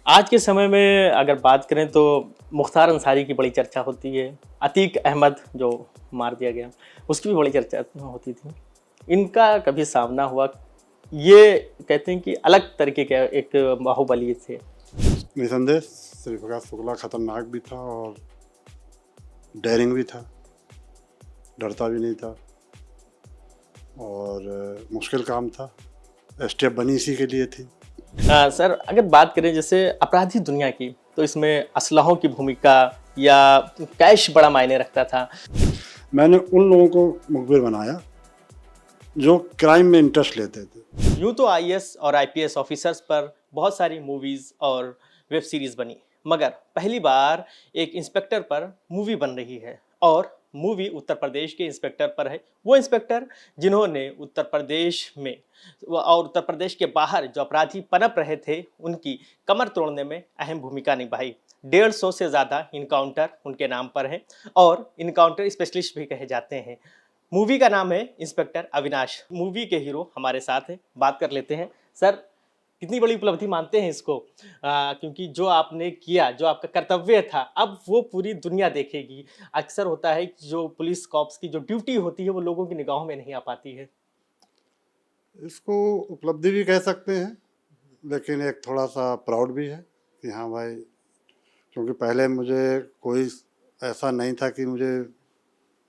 आज के समय में अगर बात करें तो मुख्तार अंसारी की बड़ी चर्चा होती है। अतीक अहमद जो मार दिया गया, उसकी भी बड़ी चर्चा होती थी। इनका कभी सामना हुआ? ये कहते हैं कि अलग तरीके के एक बाहुबली थे। निसंदेह श्री प्रकाश शुक्ला खतरनाक भी था और डेयरिंग भी था, डरता भी नहीं था और मुश्किल काम था। एसटीएफ बनी इसी के लिए थी। सर अगर बात करें जैसे अपराधी दुनिया की, तो इसमें असलहों की भूमिका या कैश बड़ा मायने रखता था। मैंने उन लोगों को मुखबिर बनाया जो क्राइम में इंटरेस्ट लेते थे। यूँ तो आईएएस और आईपीएस ऑफिसर्स पर बहुत सारी मूवीज़ और वेब सीरीज़ बनी, मगर पहली बार एक इंस्पेक्टर पर मूवी बन रही है और मूवी उत्तर प्रदेश के इंस्पेक्टर पर है। वो इंस्पेक्टर जिन्होंने उत्तर प्रदेश में और उत्तर प्रदेश के बाहर जो अपराधी पनप रहे थे, उनकी कमर तोड़ने में अहम भूमिका निभाई। 150 से ज़्यादा इनकाउंटर उनके नाम पर है और इनकाउंटर स्पेशलिस्ट भी कहे जाते हैं। मूवी का नाम है इंस्पेक्टर अविनाश। मूवी के हीरो हमारे साथ हैं, बात कर लेते हैं। सर, कितनी बड़ी उपलब्धि मानते हैं इसको? क्योंकि जो आपने किया, जो आपका कर्तव्य था, अब वो पूरी दुनिया देखेगी। अक्सर होता है कि जो पुलिस कॉप्स की जो ड्यूटी होती है, वो लोगों की निगाहों में नहीं आ पाती है। इसको उपलब्धि भी कह सकते हैं, लेकिन एक थोड़ा सा प्राउड भी है कि हाँ भाई, क्योंकि पहले मुझे कोई ऐसा नहीं था कि मुझे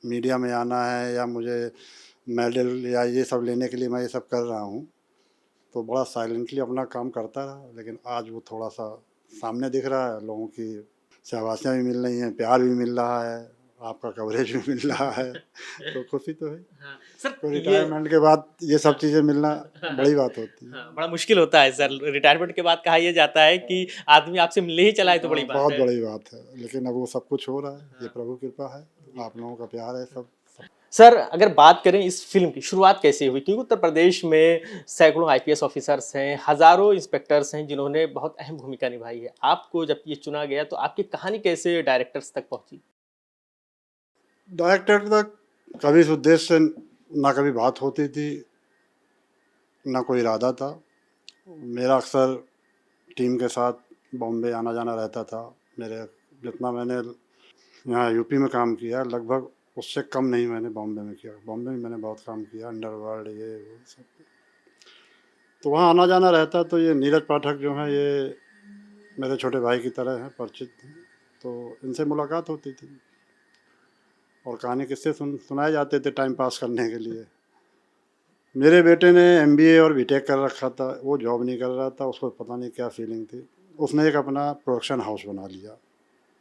मीडिया में आना है या मुझे मेडल या ये सब लेने के लिए मैं ये सब कर रहा हूँ। तो बड़ा साइलेंटली अपना काम करता रहा, लेकिन आज वो थोड़ा सा सामने दिख रहा है। लोगों की शाबाशियाँ भी मिल रही हैं, प्यार भी मिल रहा है, आपका कवरेज भी मिल रहा है, तो खुशी तो है। हाँ, सर तो ये रिटायरमेंट के बाद ये सब चीज़ें मिलना बड़ी बात होती है। हाँ, बड़ा मुश्किल होता है सर। रिटायरमेंट के बाद कहा यह जाता है कि आदमी आपसे मिलने ही चला है तो बड़ी बात बहुत है। बड़ी बात है, लेकिन अब वो सब कुछ हो रहा है, ये प्रभु कृपा है, आप लोगों का प्यार है सब। सर अगर बात करें इस फिल्म की शुरुआत कैसे हुई, क्योंकि उत्तर प्रदेश में सैकड़ों आईपीएस ऑफिसर्स हैं, हजारों इंस्पेक्टर्स हैं जिन्होंने बहुत अहम भूमिका निभाई है। आपको जब ये चुना गया तो आपकी कहानी कैसे डायरेक्टर्स तक पहुंची? डायरेक्टर तक कभी इस उद्देश्य से ना कभी बात होती थी, ना कोई इरादा था। मेरा अक्सर टीम के साथ बॉम्बे आना जाना रहता था। मेरे जितना मैंने यहाँ यूपी में काम किया, लगभग उससे कम नहीं मैंने बॉम्बे में किया। बॉम्बे में मैंने बहुत काम किया, अंडरवर्ल्ड ये वो सब। तो वहाँ आना जाना रहता। तो ये नीरज पाठक जो हैं, ये मेरे छोटे भाई की तरह हैं, परिचित हैं। तो इनसे मुलाकात होती थी और कहानी किस्से सुनाए जाते थे टाइम पास करने के लिए। मेरे बेटे ने एमबीए और बीटेक कर रखा था, वो जॉब नहीं कर रहा था, उसको पता नहीं क्या फीलिंग थी। उसने एक अपना प्रोडक्शन हाउस बना लिया,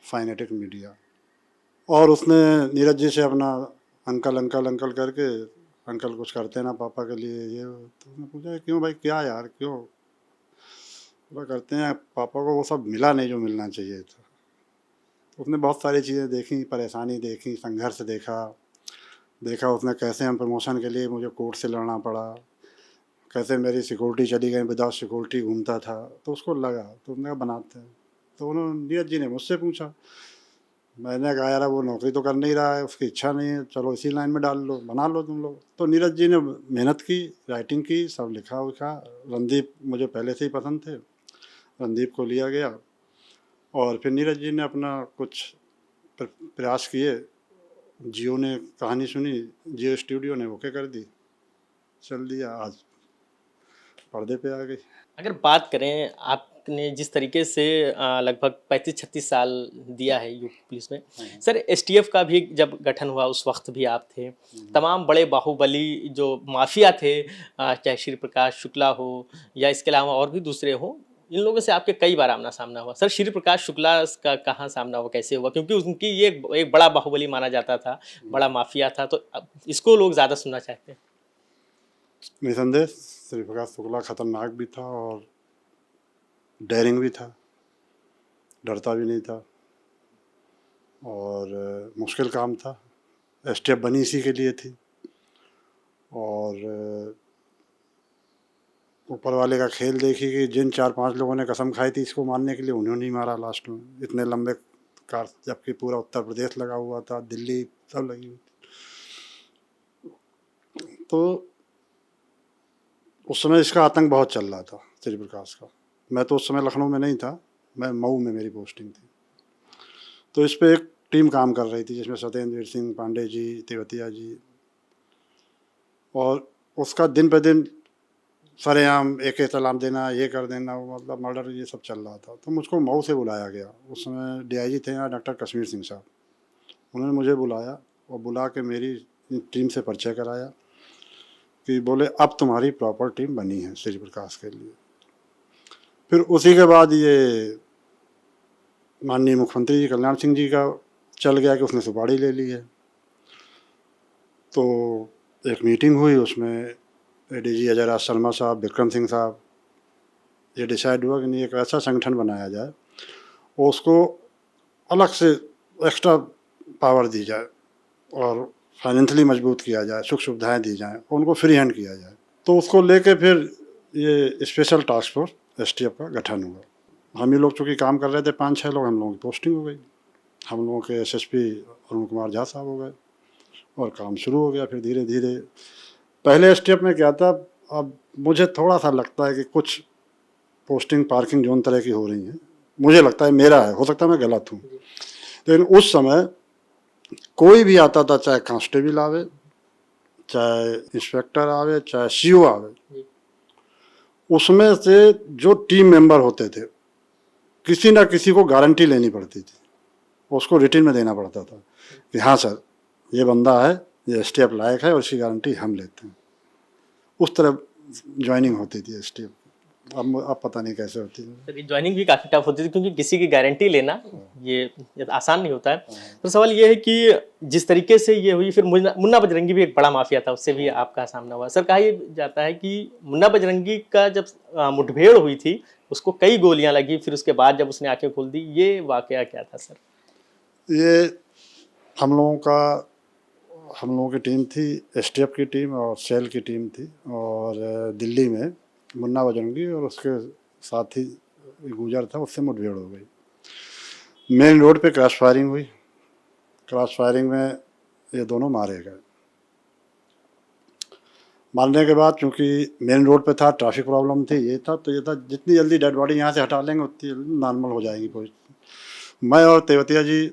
फाइनेटिक मीडिया। और उसने नीरज जी से अपना अंकल अंकल अंकल करके, अंकल कुछ करते ना पापा के लिए ये वो। तो मैंने पूछा क्यों भाई, क्या यार क्यों? बोला करते हैं, पापा को वो सब मिला नहीं जो मिलना चाहिए था। उसने बहुत सारी चीज़ें देखी, परेशानी देखी, संघर्ष देखा उसने कैसे हम प्रमोशन के लिए मुझे कोर्ट से लड़ना पड़ा, कैसे मेरी सिक्योरिटी चली गई, विदाउट सिक्योरिटी घूमता था। तो उसको लगा, तो उसने कहा बनाते हैं। तो उन्होंने नीरज जी ने मुझसे पूछा, मैंने कहा यार वो नौकरी तो कर नहीं रहा है, उसकी इच्छा नहीं है, चलो इसी लाइन में डाल लो, बना लो तुम लोग। तो नीरज जी ने मेहनत की, राइटिंग की, सब लिखा उखा। रणदीप मुझे पहले से ही पसंद थे, रणदीप को लिया गया। और फिर नीरज जी ने अपना कुछ प्रयास किए। जियो ने कहानी सुनी, जियो स्टूडियो ने ओके कर दी, चल दिया, आज पर्दे पे आ गई। अगर बात करें आपने जिस तरीके से लगभग 35-36 साल दिया है यूपी पुलिस में, सर एसटीएफ का भी जब गठन हुआ उस वक्त भी आप थे। तमाम बड़े बाहुबली जो माफिया थे, चाहे श्री प्रकाश शुक्ला हो या इसके अलावा और भी दूसरे हो, इन लोगों से आपके कई बार आमना सामना हुआ। सर श्री प्रकाश शुक्ला का कहाँ सामना हुआ, कैसे हुआ? क्योंकि उनकी ये एक बड़ा बाहुबली माना जाता था, बड़ा माफिया था, तो अब इसको लोग ज़्यादा सुनना चाहते हैं। निसंदेह श्री प्रकाश शुक्ला खतरनाक भी था और डेयरिंग भी था, डरता भी नहीं था और मुश्किल काम था। एसटीएफ बनी इसी के लिए थी और ऊपर वाले का खेल देखी कि जिन 4-5 लोगों ने कसम खाई थी इसको मारने के लिए, उन्होंने ही मारा लास्ट में। इतने लंबे कार, जबकि पूरा उत्तर प्रदेश लगा हुआ था, दिल्ली सब लगी हुई थी। तो उस समय इसका आतंक बहुत चल रहा था श्री प्रकाश का। मैं तो उस समय लखनऊ में नहीं था, मैं मऊ में मेरी पोस्टिंग थी। तो इस पे एक टीम काम कर रही थी जिसमें सत्येंद्र सिंह पांडे जी, तेवतिया जी, और उसका दिन पे दिन सरेआम एक सलाम देना, ये कर देना, वो मतलब मर्डर ये सब चल रहा था। तो मुझको मऊ से बुलाया गया। उस समय डीआईजी थे यहाँ डॉक्टर कश्मीर सिंह साहब। उन्होंने मुझे बुलाया और बुला के मेरी टीम से परिचय कराया कि बोले अब तुम्हारी प्रॉपर टीम बनी है श्री प्रकाश के लिए। फिर उसी के बाद ये माननीय मुख्यमंत्री जी कल्याण सिंह जी का चल गया कि उसने सुपारी ले ली है। तो एक मीटिंग हुई, उसमें एडीजी अजय राज शर्मा साहब, विक्रम सिंह साहब, ये डिसाइड हुआ कि नहीं एक ऐसा संगठन बनाया जाए और उसको अलग से एक्स्ट्रा पावर दी जाए और फाइनेंशियली मजबूत किया जाए, सुख सुविधाएँ दी जाएँ, उनको फ्री हैंड किया जाए। तो उसको लेके फिर ये स्पेशल टास्क फोर्स एसटीएफ का गठन हुआ। हम ही लोग चूँकि काम कर रहे थे 5-6 लोग, हम लोगों की पोस्टिंग हो गई। हम लोगों के एसएसपी अरुण कुमार झा साहब हो गए और काम शुरू हो गया। फिर धीरे धीरे पहले एसटीएफ में क्या था, अब मुझे थोड़ा सा लगता है कि कुछ पोस्टिंग पार्किंग जोन तरह की हो रही हैं, मुझे लगता है, मेरा है, हो सकता है मैं गलत हूँ। लेकिन उस समय कोई भी आता था, चाहे कांस्टेबल आवे, चाहे इंस्पेक्टर आवे, चाहे सीओ आवे, उसमें से जो टीम मेंबर होते थे किसी ना किसी को गारंटी लेनी पड़ती थी, उसको रिटन में देना पड़ता था कि हाँ सर ये बंदा है, ये एसटीएफ लायक है और इसकी गारंटी हम लेते हैं। उस तरह ज्वाइनिंग होती थी एसटीएफ। अब पता नहीं कैसे होती है। सर ज्वाइनिंग भी काफ़ी टफ होती थी क्योंकि किसी की गारंटी लेना ये आसान नहीं होता है। तो सवाल ये है कि जिस तरीके से ये हुई, फिर मुन्ना बजरंगी भी एक बड़ा माफिया था, उससे भी आपका सामना हुआ। सर कहा ये जाता है कि मुन्ना बजरंगी का जब मुठभेड़ हुई थी उसको कई गोलियां लगी, फिर उसके बाद जब उसने आंखें खोल दी, ये वाकया क्या था सर? ये हम लोगों की टीम थी, एसटीएफ की टीम और सेल की टीम थी, और दिल्ली में मुन्ना बजरंगी और उसके साथी गुजर था, उससे मुठभेड़ हो गई। मेन रोड पे क्रॉस फायरिंग हुई। क्रॉस फायरिंग में ये दोनों मारे गए। मारने के बाद चूँकि मेन रोड पे था, ट्रैफिक प्रॉब्लम थी, ये था, तो ये था जितनी जल्दी डेड बॉडी यहाँ से हटा लेंगे उतनी जल्दी नॉर्मल हो जाएगी। कोई मैं और तेवतिया जी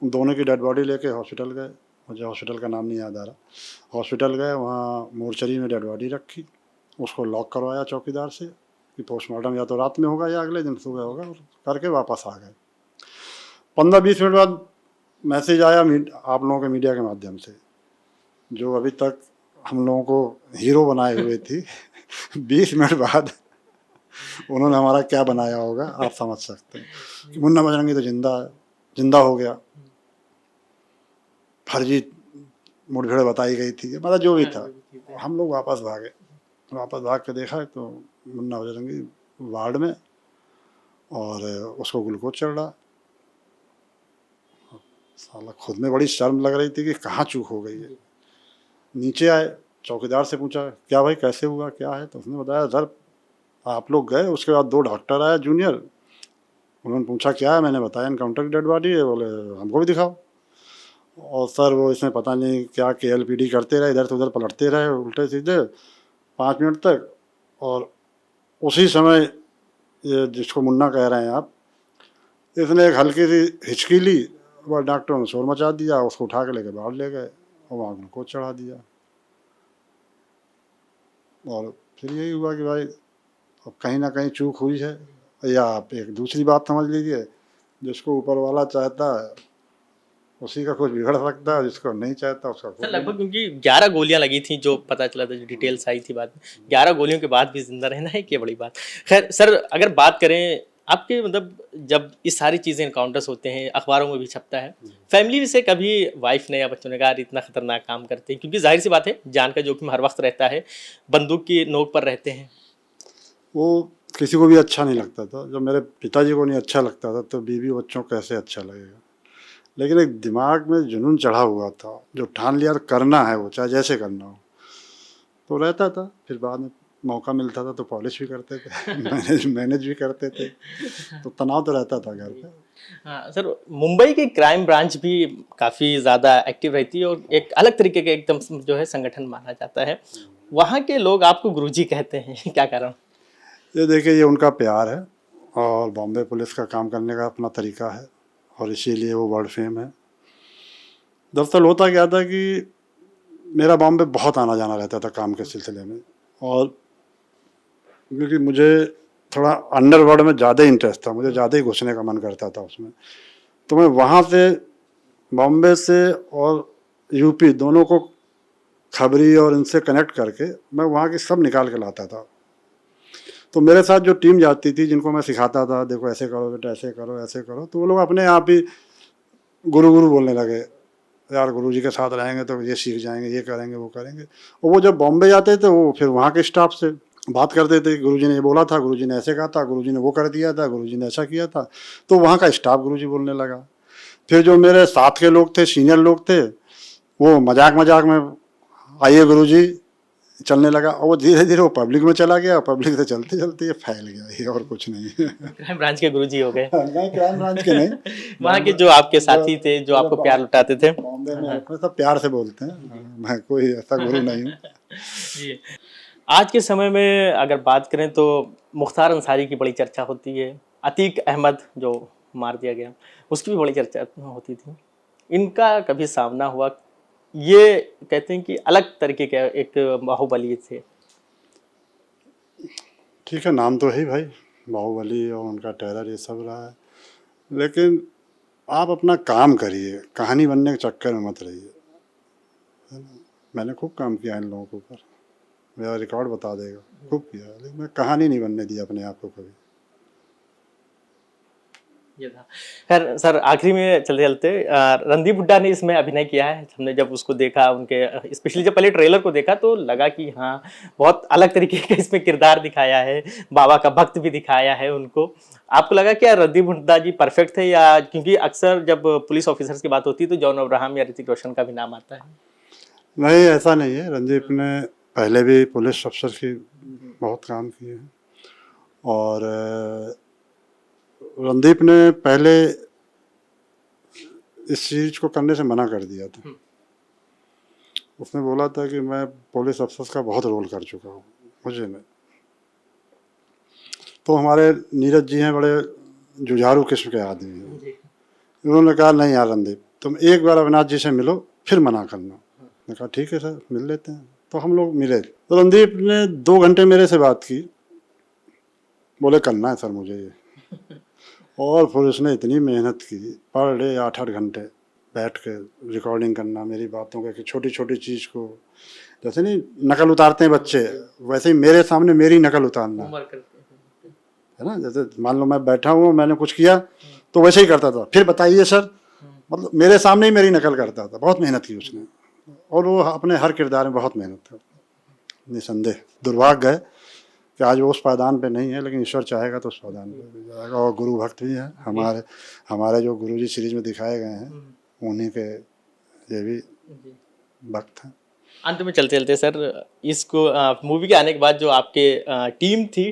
दोनों की डेड बॉडी लेके हॉस्पिटल गए, मुझे हॉस्पिटल का नाम नहीं याद आ रहा। हॉस्पिटल गए, वहाँ मोर्चरी में डेड बॉडी रखी, उसको लॉक करवाया चौकीदार से कि पोस्टमार्टम या तो रात में होगा या अगले दिन सुबह होगा, और करके वापस आ गए। 15-20 मिनट बाद मैसेज आया आप लोगों के मीडिया के माध्यम से, जो अभी तक हम लोगों को हीरो बनाए हुए थी 20 मिनट बाद उन्होंने हमारा क्या बनाया होगा आप समझ सकते हैं कि मुन्ना बजरंगी तो जिंदा हो गया। फर्जी मुठभेड़ बताई गई थी, मतलब जो भी था। हम लोग वापस भाग के देखा तो मुन्ना बजरंगी वार्ड में, और उसको ग्लूकोज चढ़ रहा। साला खुद में बड़ी शर्म लग रही थी कि कहाँ चूक हो गई है। नीचे आए, चौकीदार से पूछा क्या भाई कैसे हुआ, क्या है? तो उसने बताया सर आप लोग गए, उसके बाद 2 डॉक्टर आए जूनियर, उन्होंने पूछा क्या है, मैंने बताया इनकाउंटर की डेड बॉडी है। बोले हमको भी दिखाओ। और सर वो इसमें पता नहीं क्या KLPD करते रहे, इधर से उधर पलटते रहे उल्टे सीधे 5 मिनट तक। और उसी समय ये जिसको मुन्ना कह रहे हैं आप, इसने एक हल्की सी हिचकी ली, वह डॉक्टरों ने शोर मचा दिया, उसको उठा के लेके बाहर ले गए और वहाँ ग्लूकोज चढ़ा दिया। और फिर यही हुआ कि भाई अब कहीं ना कहीं चूक हुई है, या आप एक दूसरी बात समझ लीजिए, जिसको ऊपर वाला चाहता है उसी का कुछ बिगड़ सकता है, जिसको नहीं चाहता उसका कुछ। लगभग क्योंकि 11 गोलियां लगी थी, जो पता चला था, जो डिटेल्स आई थी बाद में, 11 गोलियों के बाद भी जिंदा रहना है, क्या बड़ी बात। खैर सर अगर बात करें आपके, मतलब जब इस सारी चीज़ें इनकाउंटर्स होते हैं, अखबारों में भी छपता है, फैमिली से कभी वाइफ ने या बच्चों ने कहा इतना खतरनाक काम करते हैं, क्योंकि जाहिर सी बात है जान का जोखिम हर वक्त रहता है, बंदूक की नोक पर रहते हैं। वो किसी को भी अच्छा नहीं लगता था। जब मेरे पिताजी को नहीं अच्छा लगता था तो बीवी बच्चों को कैसे अच्छा लगेगा। लेकिन एक दिमाग में जुनून चढ़ा हुआ था, जो ठान लिया करना है वो चाहे जैसे करना हो, तो रहता था। फिर बाद में मौका मिलता था तो पॉलिश भी करते थे मैनेज भी करते थे, तो तनाव तो रहता था घर पे। हाँ सर, मुंबई की क्राइम ब्रांच भी काफ़ी ज़्यादा एक्टिव रहती है और एक अलग तरीके के एकदम जो है संगठन माना जाता है। वहाँ के लोग आपको गुरुजी कहते हैं, क्या कारण? ये देखिए ये उनका प्यार है, और बॉम्बे पुलिस का काम करने का अपना तरीका है और इसीलिए वो वर्ल्ड फेम है। दरअसल होता क्या था कि मेरा बॉम्बे बहुत आना जाना रहता था काम के सिलसिले में, और क्योंकि मुझे थोड़ा अंडरवर्ल्ड में ज़्यादा इंटरेस्ट था, मुझे ज़्यादा ही घुसने का मन करता था उसमें, तो मैं वहाँ से बॉम्बे से और यूपी दोनों को खबरी और इनसे कनेक्ट करके मैं वहाँ की सब निकाल के लाता था। तो मेरे साथ जो टीम जाती थी, जिनको मैं सिखाता था, देखो ऐसे करो बेटा, ऐसे करो ऐसे करो, तो वो लोग अपने आप ही गुरु गुरु बोलने लगे, यार गुरुजी के साथ रहेंगे तो ये सीख जाएंगे, ये करेंगे वो करेंगे। और वो जब बॉम्बे जाते थे वो फिर वहाँ के स्टाफ से बात करते थे, गुरुजी ने ये बोला था, गुरुजी ने ऐसे कहा था, गुरुजी ने वो कर दिया था, गुरुजी ने ऐसा किया था, तो वहाँ का स्टाफ गुरुजी बोलने लगा। फिर जो मेरे साथ के लोग थे, सीनियर लोग थे, वो मजाक मजाक में आइए गुरुजी चलने लगा, और वो धीरे धीरे वो पब्लिक में चला गया, पब्लिक से चलते चलते ये फैल गया, ये और कुछ नहीं। क्राइम ब्रांच के गुरुजी हो गए। नहीं, क्राइम ब्रांच के नहीं, वहाँ के जो आपके साथी थे, जो आपको प्यार लुटाते थे। बॉम्बे में अपने सब प्यार से बोलते हैं, मैं कोई ऐसा गुरु नहीं हूँ। जी। आज के समय में अगर बात करें तो मुख्तार अंसारी की बड़ी चर्चा होती है, अतीक अहमद जो मार दिया गया उसकी भी बड़ी चर्चा होती थी। इनका कभी सामना हुआ? ये कहते हैं कि अलग तरीके का एक बाहुबली थे। ठीक है, नाम तो है ही भाई, बाहुबली और उनका टेरर ये सब रहा है, लेकिन आप अपना काम करिए, कहानी बनने के चक्कर में मत रहिए, है ना। मैंने खूब काम किया इन लोगों के ऊपर, मेरा रिकॉर्ड बता देगा, खूब किया, लेकिन मैं कहानी नहीं बनने दी अपने आप को कभी। ये था। खैर सर, आखिरी में चलते चलते रणदीप हुड्डा ने इसमें अभिनय किया है। हमने जब उसको देखा, उनके स्पेशली जब पहले ट्रेलर को देखा तो लगा कि हाँ बहुत अलग तरीके का इसमें किरदार दिखाया है, बाबा का भक्त भी दिखाया है उनको। आपको लगा क्या रणदीप हुड्डा जी परफेक्ट थे, या क्योंकि अक्सर जब पुलिस ऑफिसर्स की बात होती है तो जॉन अब्राहम या ऋतिक रोशन का भी नाम आता है? नहीं, ऐसा नहीं है, रणदीप ने पहले भी पुलिस अफसर की बहुत काम किए हैं, और रणदीप ने पहले इस चीज़ को करने से मना कर दिया था। उसने बोला था कि मैं पुलिस अफसर का बहुत रोल कर चुका हूँ, मुझे नहीं। तो हमारे नीरज जी हैं, बड़े जुझारू किस्म के आदमी हैं, उन्होंने कहा नहीं यार रणदीप, तुम एक बार अविनाश जी से मिलो फिर मना करना। मैंने कहा ठीक है सर, मिल लेते हैं। तो हम लोग मिले, तो रणदीप ने 2 घंटे मेरे से बात की, बोले करना है सर मुझे ये। और फिर उसने इतनी मेहनत की, पर डे 8-8 घंटे बैठ के रिकॉर्डिंग करना मेरी बातों के, छोटी छोटी चीज़ को, जैसे नहीं नकल उतारते हैं बच्चे, वैसे ही मेरे सामने मेरी नकल उतारना, है ना। जैसे मान लो मैं बैठा हूँ, मैंने कुछ किया तो वैसे ही करता था, फिर बताइए सर, मतलब मेरे सामने ही मेरी नकल करता था। बहुत मेहनत की उसने, और वो अपने हर किरदार में बहुत मेहनत करता। निसंदेह दुर्भाग्य है कि आज वो उस पायदान पे नहीं है, लेकिन ईश्वर चाहेगा तो उस पायदान पे भी जाएगा। और गुरु भक्त भी हैं हमारे जो गुरुजी सीरीज में दिखाए गए हैं, उन्हीं के ये भी भक्त हैं। अंत में चलते चलते सर, इसको मूवी के आने के बाद जो आपके टीम थी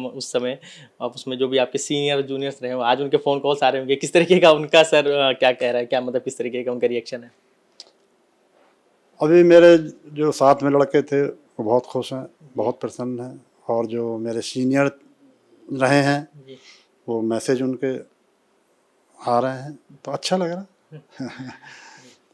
उस समय, आप उसमें जो भी आपके सीनियर जूनियर्स रहे हो, आज उनके फ़ोन कॉल्स आ रहे होंगे, किस तरीके का उनका सर क्या कह रहा है, क्या मतलब किस तरीके का उनका रिएक्शन है? अभी मेरे जो साथ में लड़के थे वो बहुत खुश हैं, बहुत प्रसन्न हैं, और जो मेरे सीनियर रहे हैं वो मैसेज उनके आ रहे हैं, तो अच्छा लग रहा है।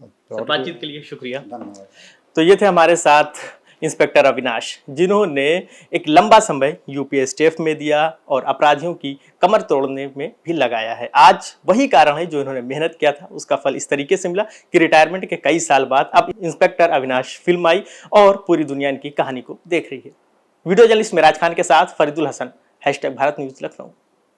सर, बातचीत के लिए शुक्रिया। धन्यवाद। तो ये थे हमारे साथ इंस्पेक्टर अविनाश, जिन्होंने एक लंबा समय यूपी स्टेफ में दिया और अपराधियों की कमर तोड़ने में भी लगाया है। आज वही कारण है जो इन्होंने मेहनत किया था, उसका फल इस तरीके से मिला कि रिटायरमेंट के कई साल बाद अब इंस्पेक्टर अविनाश फिल्म आई और पूरी दुनिया इनकी कहानी को देख रही है। वीडियो जर्नलिस्ट मेराज खान के साथ फरीदुल हसन, #भारत न्यूज़ लखनऊ।